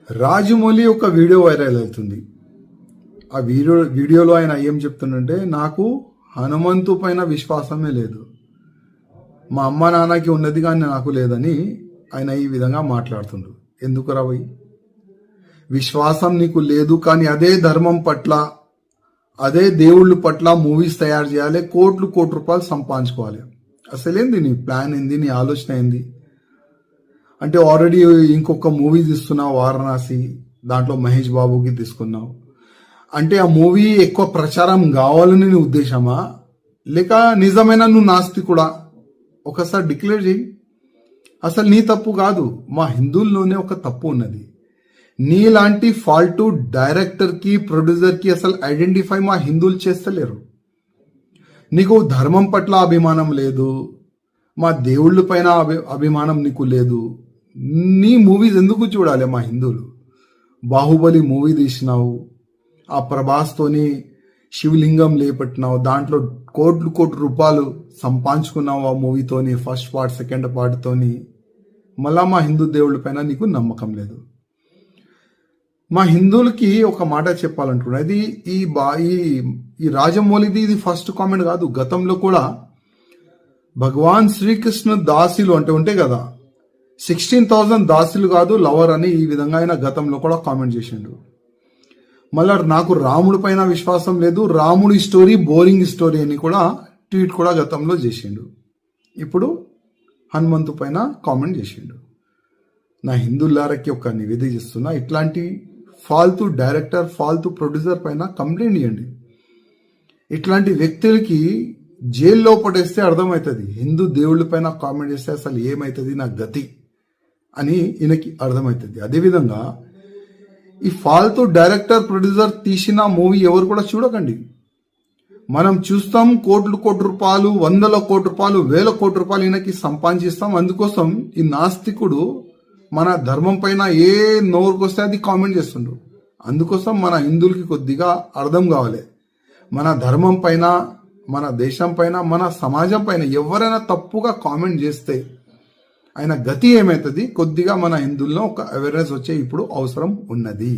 రాజమౌళి ఒక video viral అవుతుంది. ఆ వీడియోలో ఆయన ఏం చెప్తుండంటే, నాకు హనుమంతు పైన విశ్వాసమే లేదు, మా అమ్మ నాన్నకి ఉన్నది కానీ నాకు లేదని ఆయన ఈ విధంగా మాట్లాడుతుండు. ఎందుకు రావై? విశ్వాసం నీకు లేదు కానీ అదే ధర్మం పట్ల, అదే దేవుళ్ళ పట్ల మూవీస్ తయారు చేయాలి, కోట్ల రూపాయలు సంపాదించుకోవాలి. అసలేంది నీ ప్లాన్ ఏంది, నీ ఆలోచన ఏంది? అంటే ఆల్రెడీ ఇంకొక మూవీ తీస్తున్నావు వారణాసి, దాంట్లో మహేష్ బాబుకి తీసుకున్నావు. అంటే ఆ మూవీ ఎక్కువ ప్రచారం కావాలని నీ ఉద్దేశమా, లేక నిజమైన నువ్వు నాస్తికుడా? ఒకసారి డిక్లేర్ చేయి. అసలు నీ తప్పు కాదు, మా హిందువుల్లోనే ఒక తప్పు ఉన్నది. నీలాంటి ఫాల్టు డైరెక్టర్కి, ప్రొడ్యూసర్కి అసలు ఐడెంటిఫై మా హిందువులు చేస్తలేరు. నీకు ధర్మం పట్ల అభిమానం లేదు, మా దేవుళ్ళ పైన అభిమానం నీకు లేదు. నీ మూవీస్ ఎందుకు చూడాలి మా హిందువులు? బాహుబలి మూవీ తీసినావు, ఆ ప్రభాస్తోని శివలింగం లేపట్టినావు, దాంట్లో కోట్ల రూపాయలు సంపాదించుకున్నావు ఆ మూవీతోని, ఫస్ట్ పార్ట్ సెకండ్ పార్ట్తోని. మళ్ళా మా హిందూ దేవుళ్ళ పైన నీకు నమ్మకం లేదు. మా హిందువులకి ఒక మాట చెప్పాలంటున్నా, ఇది ఈ రాజమౌళిది ఇది ఫస్ట్ కామెంట్ కాదు. గతంలో కూడా భగవాన్ శ్రీకృష్ణ దాసులు అంటే ఉంటే కదా, 16,000 దాసులు కాదు లవర్ అని ఈ విధంగా ఆయన గతంలో కూడా కామెంట్ చేసిండు. మళ్ళా నాకు రాముడి పైన విశ్వాసం లేదు, రాముడి స్టోరీ బోరింగ్ స్టోరీ అని కూడా ట్వీట్ కూడా గతంలో చేసిండు. ఇప్పుడు హనుమంతు పైన కామెంట్ చేసిండు. నా హిందువులారకి ఒక నివేదిక చేస్తున్నా, ఇట్లాంటి ఫాల్తూ డైరెక్టర్, ఫాల్తూ ప్రొడ్యూసర్ పైన కంప్లైంట్ ఇవ్వండి. ఇట్లాంటి వ్యక్తులకి జైల్లో పడేస్తే అర్థమవుతుంది. హిందూ దేవుళ్ళ పైన కామెంట్ చేస్తే అసలు ఏమవుతుంది నా గతి అని ఈయనకి అర్థమవుతుంది. అదేవిధంగా ఈ ఫాల్తూ డైరెక్టర్, ప్రొడ్యూసర్ తీసిన మూవీ ఎవరు కూడా చూడకండి. మనం చూస్తాం కోట్ల రూపాయలు, 100 కోట్ల రూపాయలు, 1000 కోట్ల రూపాయలు ఈయనకి సంపాదిస్తాం. అందుకోసం ఈ నాస్తికుడు మన ధర్మం పైన ఏ నోరుకొస్తే అది కామెంట్ చేస్తుండ్రు. అందుకోసం మన హిందువులకి కొద్దిగా అర్థం కావాలి, మన ధర్మం పైన, మన దేశం పైన, మన సమాజం పైన ఎవరైనా తప్పుగా కామెంట్ చేస్తే ఆయన గతి ఏమవుతుంది, కొద్దిగా మన హిందువుల్లో ఒక అవేర్నెస్ వచ్చే ఇప్పుడు అవసరం ఉన్నది.